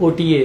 OTA,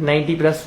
90+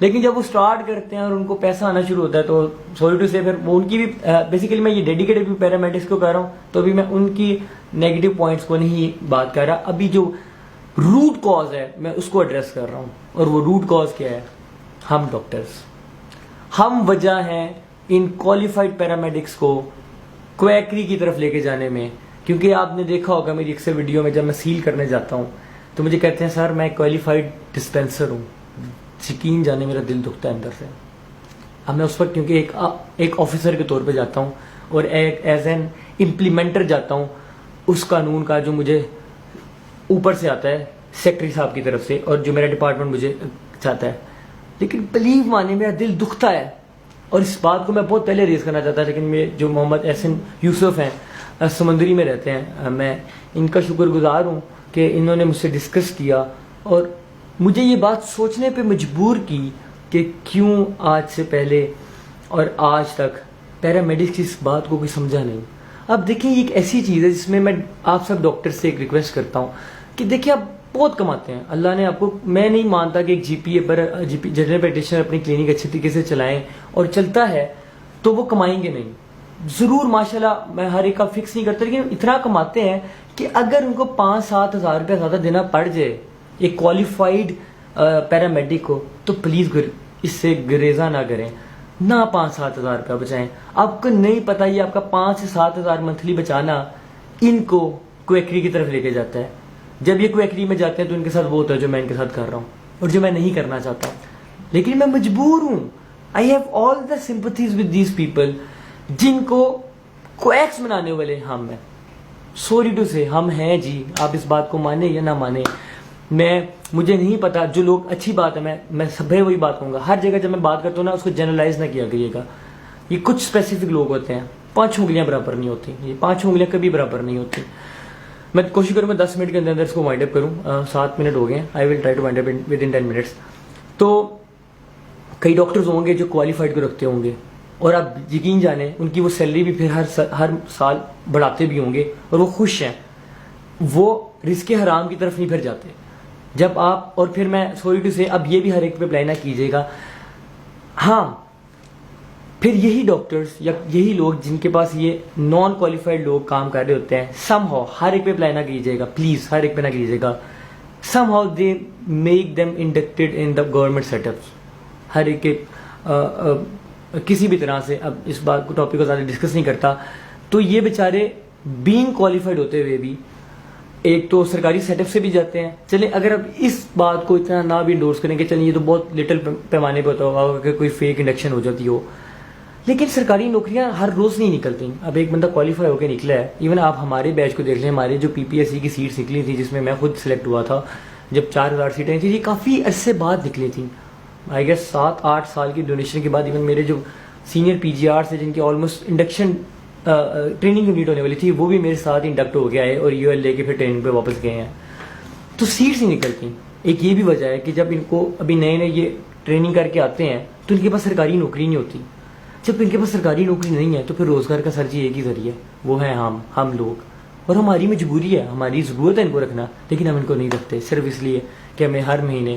لیکن جب وہ اسٹارٹ کرتے ہیں اور ان کو پیسہ آنا شروع ہوتا ہے تو سوری ٹو سے پھر وہ ان کی بھی بیسیکلی میں یہ ڈیڈیکیٹڈ بھی پیرامیڈکس کو کر رہا ہوں، تو ابھی میں ان کی نیگیٹو پوائنٹس کو نہیں بات کر رہا، ابھی جو روٹ کاز ہے میں اس کو ایڈریس کر رہا ہوں. اور وہ روٹ کاز کیا ہے؟ ہم ڈاکٹرز، ہم وجہ ہیں ان کوالیفائڈ پیرامیڈکس کو کویکری کی طرف لے کے جانے میں. کیونکہ آپ نے دیکھا ہوگا میری اکثر ویڈیو میں جب میں سیل کرنے جاتا ہوں تو مجھے کہتے ہیں سر میں کوالیفائڈ ڈسپینسر ہوں. یقین جانے میرا دل دکھتا ہے اندر سے. اب میں اس وقت کیونکہ ایک آفیسر کے طور پہ جاتا ہوں اور ایک ایز این امپلیمنٹر جاتا ہوں اس قانون کا جو مجھے اوپر سے آتا ہے سیکٹری صاحب کی طرف سے اور جو میرا ڈپارٹمنٹ مجھے چاہتا ہے. لیکن بلیو مانے میرا دل دکھتا ہے اور اس بات کو میں بہت پہلے ریز کرنا چاہتا. لیکن میں جو محمد احسن یوسف ہیں سمندری میں رہتے ہیں، میں ان کا شکر گزار ہوں کہ انہوں نے مجھ سے ڈسکس کیا اور مجھے یہ بات سوچنے پہ مجبور کی کہ کیوں آج سے پہلے اور آج تک پیرامیڈکس کی اس بات کو کوئی سمجھا نہیں. اب دیکھیں یہ ایک ایسی چیز ہے جس میں میں آپ سب ڈاکٹر سے ایک ریکویسٹ کرتا ہوں کہ دیکھیں آپ بہت کماتے ہیں، اللہ نے آپ کو، میں نہیں مانتا کہ ایک جی پی جنرل پریکٹیشنر اپنی کلینک اچھی طریقے سے چلائیں اور چلتا ہے تو وہ کمائیں گے نہیں. ضرور ماشاءاللہ میں ہر ایک کا فکس نہیں کرتا، لیکن اتنا کماتے ہیں کہ اگر ان کو 5-7 ہزار روپیہ زیادہ دینا پڑ جائے ایک کوالیفائڈ پیرامیڈک کو تو پلیز اس سے گریزہ نہ کریں، نہ 5-7 ہزار روپیہ بچائیں. آپ کو نہیں پتا یہ آپ کا 5 سے 7 ہزار منتھلی بچانا ان کو کویکری کی طرف لے کے جاتا ہے. جب یہ کویکری میں جاتے ہیں تو ان کے ساتھ وہ ہوتا ہے جو میں ان کے ساتھ کر رہا ہوں اور جو میں نہیں کرنا چاہتا. لیکن میں مجبور ہوں. I have all the sympathies with these people جن کو کویکس بنانے والے ہم ہیں. سوری ٹو سے ہم ہیں جی، آپ اس بات کو مانیں یا نہ مانیں. مجھے نہیں پتا، جو لوگ اچھی بات ہے میں سب وہی بات کہوں گا. ہر جگہ جب میں بات کرتا ہوں نا اس کو جنرلائز نہ کیا کریے گا. یہ کچھ اسپیسیفک لوگ ہوتے ہیں، 5 انگلیاں برابر نہیں ہوتی، یہ 5 انگلیاں کبھی برابر نہیں ہوتی. میں کوشش کروں گا 10 منٹ کے اندر اس کو وائنڈ اپ کروں. 7 منٹ ہو گئے ہیں. I will try to wind up with in 10 minutes. تو کئی ڈاکٹرز ہوں گے جو کوالیفائڈ کو رکھتے ہوں گے اور آپ یقین جانیں ان کی وہ سیلری بھی پھر ہر سال بڑھاتے بھی ہوں گے اور وہ خوش ہیں، وہ رزق حرام کی طرف نہیں پھر جاتے. جب آپ، اور پھر میں سوری ٹو سے اب یہ بھی ہر ایک پہ اپلائی نہ کیجیے گا. ہاں پھر یہی ڈاکٹرز یا یہی لوگ جن کے پاس یہ نان کوالیفائڈ لوگ کام کر رہے ہوتے ہیں، سم ہاؤ ہر ایک پہ اپلائی نہ کیجیے گا پلیز، ہر ایک پہ نہ کیجیے گا. Somehow they make them inducted in the government setups. ہر ایک کسی بھی طرح سے، اب اس بات کو ٹاپک کو زیادہ ڈسکس نہیں کرتا. تو یہ بیچارے بینگ کوالیفائڈ ہوتے ہوئے بھی ایک تو سرکاری سیٹ اپ سے بھی جاتے ہیں. چلیں اگر اب اس بات کو اتنا نہ بھی انڈورس کریں کہ چلیں یہ تو بہت لٹل پیمانے پہ ہوتا ہوگا کہ کوئی فیک انڈکشن ہو جاتی ہو، لیکن سرکاری نوکریاں ہر روز نہیں نکلتی. اب ایک بندہ کوالیفائی ہو کے نکلا ہے. ایون آپ ہمارے بیچ کو دیکھ لیں، ہمارے جو پی پی ایس سی کی سیٹس نکلی تھی جس میں میں خود سلیکٹ ہوا تھا، جب 4000 سیٹیں تھیں، یہ کافی عرصے بعد نکلی تھیں. آئی گیس 7-8 سال کی ڈونیشن کے بعد. ایون میرے جو سینئر پی جی آر سے جن کی آلموسٹ انڈکشن ٹریننگ کمپلیٹ ہونے والی تھی، وہ بھی میرے ساتھ انڈکٹ ہو کے آئے اور یو ایل لے کے پھر ٹریننگ پہ واپس گئے ہیں. تو سیٹس ہی نکلتی. ایک یہ بھی وجہ ہے کہ جب ان کو ابھی نئے یہ ٹریننگ کر کے آتے ہیں تو ان کے پاس سرکاری نوکری نہیں ہوتی. جب ان کے پاس سرکاری نوکری نہیں ہے تو پھر روزگار کا سر جی ایک ہی ذریعہ ہے، وہ ہے ہم لوگ. اور ہماری مجبوری ہے، ہماری ضرورت ہے ان کو رکھنا، لیکن ہم ان کو نہیں رکھتے صرف اس لیے کہ ہمیں ہر مہینے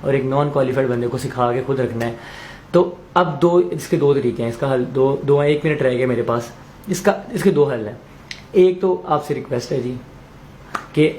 اور ایک نان کوالیفائڈ بندے کو سکھا کے خود رکھنا ہے. تو اب اس کے 2 طریقے ہیں. اس کا حل 1 منٹ رہ گیا میرے پاس. اس کے 2 حل ہیں. ایک تو آپ سے ریکویسٹ ہے جی کہ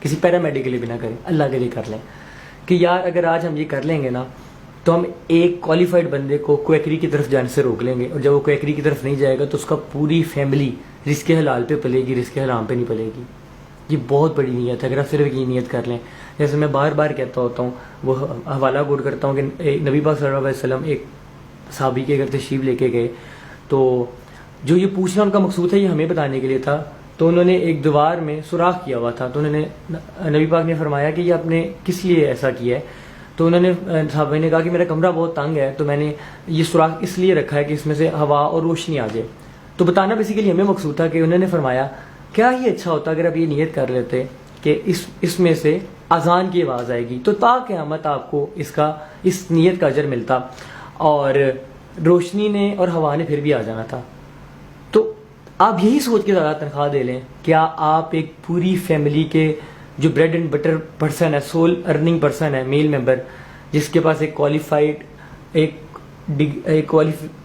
کسی پیرامیڈک کے لیے بھی نہ کریں، اللہ کے لیے کر لیں کہ یار اگر آج ہم یہ کر لیں گے نا تو ہم ایک کوالیفائڈ بندے کو کویکری کی طرف جانے سے روک لیں گے. اور جب وہ کویکری کی طرف نہیں جائے گا تو اس کا پوری فیملی رزق حلال پہ پلے گی، رزق حرام پہ نہیں پلے گی. یہ بہت بڑی نیت ہے. اگر آپ صرف یہ نیت کر لیں، جیسے میں بار بار کہتا ہوتا ہوں، وہ حوالہ کوٹ کرتا ہوں کہ نبی پاک صلی اللہ علیہ وسلم ایک صحابی کے گھر تشریف لے کے گئے، تو جو یہ پوچھنا ان کا مقصود ہے یہ ہمیں بتانے کے لیے تھا. تو انہوں نے ایک دیوار میں سوراخ کیا ہوا تھا، تو انہوں نے نبی پاک نے فرمایا کہ یہ آپ نے کس لیے ایسا کیا ہے؟ تو انہوں نے صحابہ نے کہا کہ میرا کمرہ بہت تنگ ہے تو میں نے یہ سوراخ اس لیے رکھا ہے کہ اس میں سے ہوا اور روشنی آ جائے. تو بتانا بیسیکلی ہمیں مقصود تھا کہ انہوں نے فرمایا کیا یہ اچھا ہوتا اگر آپ یہ نیت کر لیتے کہ اس میں سے اذان کی آواز آئے گی تو تا قیامت آپ کو اس نیت کا اجر ملتا، اور روشنی نے اور ہوا نے پھر بھی آ جانا تھا. تو آپ یہی سوچ کے زیادہ تنخواہ دے لیں. کیا آپ ایک پوری فیملی کے جو بریڈ اینڈ بٹر پرسن ہے, سول ارننگ پرسن ہے, میل ممبر, جس کے پاس ایک کوالیفائڈ ایک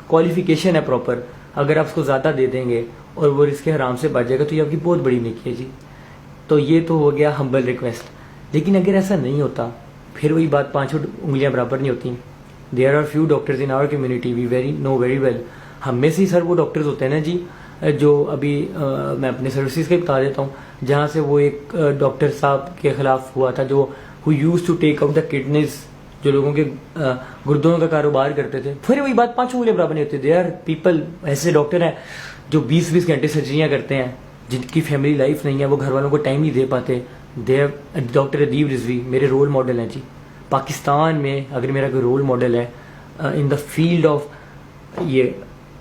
کوالیفیکیشن ہے پراپر, اگر آپ اس کو زیادہ دے دیں گے اور وہ رزق حرام سے بچ جائے گا تو یہ آپ کی بہت بڑی نیکی ہے جی. تو یہ تو ہو گیا ہمبل ریکویسٹ. لیکن اگر ایسا نہیں ہوتا پھر وہی بات, پانچوں انگلیاں برابر نہیں ہوتی. There are few doctors in our community, we know very well. ہم میں سے سر وہ ڈاکٹرز ہوتے ہیں نا جی, جو ابھی میں اپنے سروسز کا بتا دیتا ہوں, جہاں سے وہ ایک ڈاکٹر صاحب کے خلاف ہوا تھا جو who used to take out the kidneys, جو لوگوں کے گردوں کا کاروبار کرتے تھے. پھر وہی بات, پانچوں انگلیاں برابر نہیں ہوتی. دے آر پیپل, ایسے ڈاکٹر ہیں جو 20 گھنٹے سرجریاں کرتے ہیں, جن کی فیملی لائف نہیں ہے, وہ گھر والوں کو ٹائم نہیں دے پاتے. دے ڈاکٹر ادیب رضوی میرے رول ماڈل ہیں جی. پاکستان میں اگر میرا کوئی رول ماڈل ہے ان دا فیلڈ آف یہ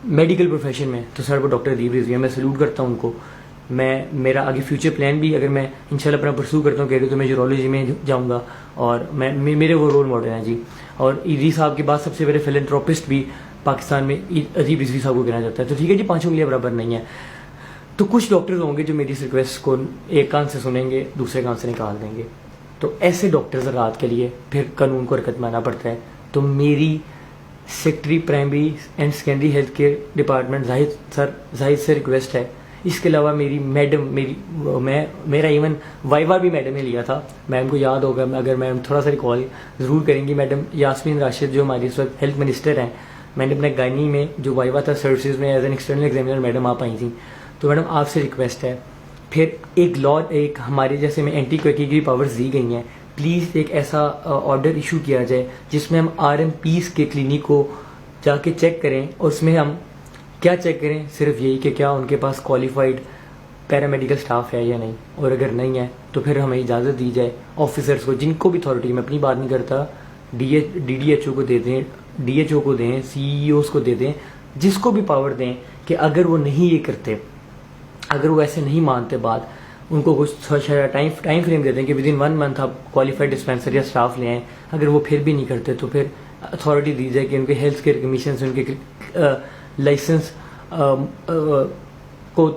میڈیکل پروفیشن میں تو سر وہ ڈاکٹر ادیب رضوی ہیں. میں سلوٹ کرتا ہوں ان کو. میرا آگے فیوچر پلان بھی اگر میں انشاءاللہ اپنا پرسو کرتا ہوں کہ تو میں یورولوجی میں جاؤں گا, اور میرے وہ رول ماڈل ہیں جی. اور ادریس صاحب کے بعد سب سے بڑے فلنٹروپسٹ بھی پاکستان میں ادیب رضوی صاحب کو کہنا جاتا ہے. تو ٹھیک ہے جی, پانچوں انگلیاں برابر نہیں ہیں. تو کچھ ڈاکٹرز ہوں گے جو میری اس ریکویسٹ کو ایک کان سے سنیں گے, دوسرے کان سے نکال دیں گے. تو ایسے ڈاکٹرز رات کے لیے پھر قانون کو حرکت میں آنا پڑتا ہے. تو میری secretary primary and secondary health care department Zahid سے ریکویسٹ ہے. اس کے علاوہ میری میڈم, میرا ایون وائوا بھی میڈم نے لیا تھا. میم کو یاد ہوگا, اگر میم تھوڑا سا ریکال ضرور کریں گی, میڈم یاسمین راشد جو ہماری اس وقت ہیلتھ منسٹر ہیں. میں نے اپنے گائنی میں جو وائوا تھا سروسز میں as an external examiner madam آپ آئی تھیں. تو میڈم آپ سے ریکویسٹ ہے, پھر ایک ہمارے جیسے میں اینٹی کویکی کی پاورز دی گئی ہیں, پلیز ایک ایسا آرڈر ایشو کیا جائے جس میں ہم RMPs کے کلینک کو جا کے چیک کریں. اور اس میں ہم کیا چیک کریں, صرف یہی کہ کیا ان کے پاس کوالیفائڈ پیرامیڈیکل سٹاف ہے یا نہیں, اور اگر نہیں ہے تو پھر ہمیں اجازت دی جائے آفیسرس کو, جن کو بھی اتھارٹی, میں اپنی بات نہیں کرتا, DDHO کو دے دیں, DHO کو دیں, CEOs کو دے دیں, جس کو بھی پاور دیں کہ اگر وہ نہیں یہ کرتے, اگر وہ ایسے نہیں مانتے بات, ان کو کچھ ٹائم فریم دے دیں کہ ود ان 1 month آپ کوالیفائڈ ڈسپینسر یا اسٹاف لے آئیں. اگر وہ پھر بھی نہیں کرتے تو پھر اتھارٹی دی جائے کہ ان کے ہیلتھ کیئر کمیشن سے ان کے لائسنس کو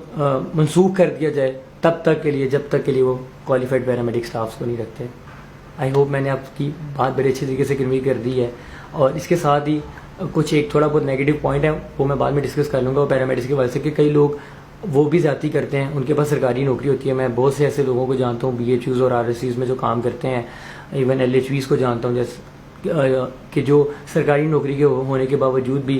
منسوخ کر دیا جائے تب تک کے لیے جب تک کے لیے وہ کوالیفائڈ پیرامیڈک اسٹافس کو نہیں رکھتے. آئی ہوپ میں نے آپ کی بات بڑے اچھے طریقے سے کنوے کر دی ہے. اور اس کے ساتھ ہی کچھ ایک تھوڑا بہت نیگیٹو پوائنٹ ہے, وہ میں بعد میں ڈسکس کر لوں گا. وہ پیرامیڈکس کی وجہ سے کہ کئی لوگ وہ بھی زیادتی کرتے ہیں, ان کے پاس سرکاری نوکری ہوتی ہے. میں بہت سے ایسے لوگوں کو جانتا ہوں BHUs اور RSCs میں جو کام کرتے ہیں, ایون LHVs کو جانتا ہوں, جیسے کہ جو سرکاری نوکری کے ہونے کے باوجود بھی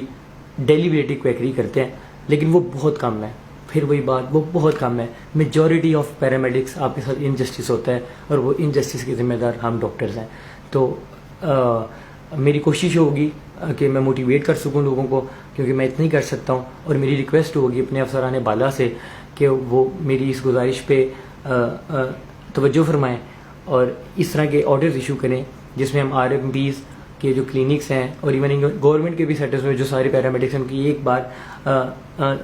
ڈیلیبریٹی کویکری کرتے ہیں, لیکن وہ بہت کم ہے. پھر وہی بات, وہ بہت کم ہے. میجورٹی آف پیرامیڈکس آپ کے ساتھ انجسٹس ہوتا ہے, اور وہ انجسٹس کے ذمہ دار ہم ڈاکٹرز ہیں. تو میری کوشش ہوگی کہ میں موٹیویٹ کر سکوں لوگوں کو, کیونکہ میں اتنا ہی کر سکتا ہوں. اور میری ریکویسٹ ہوگی اپنے افسران بالا سے کہ وہ میری اس گزارش پہ توجہ فرمائیں اور اس طرح کے آرڈرز ایشو کریں جس میں ہم RMPs کے جو کلینکس ہیں اور ایون گورنمنٹ کے بھی سیٹرز میں جو سارے پیرامیڈکس ہیں ان کی ایک بار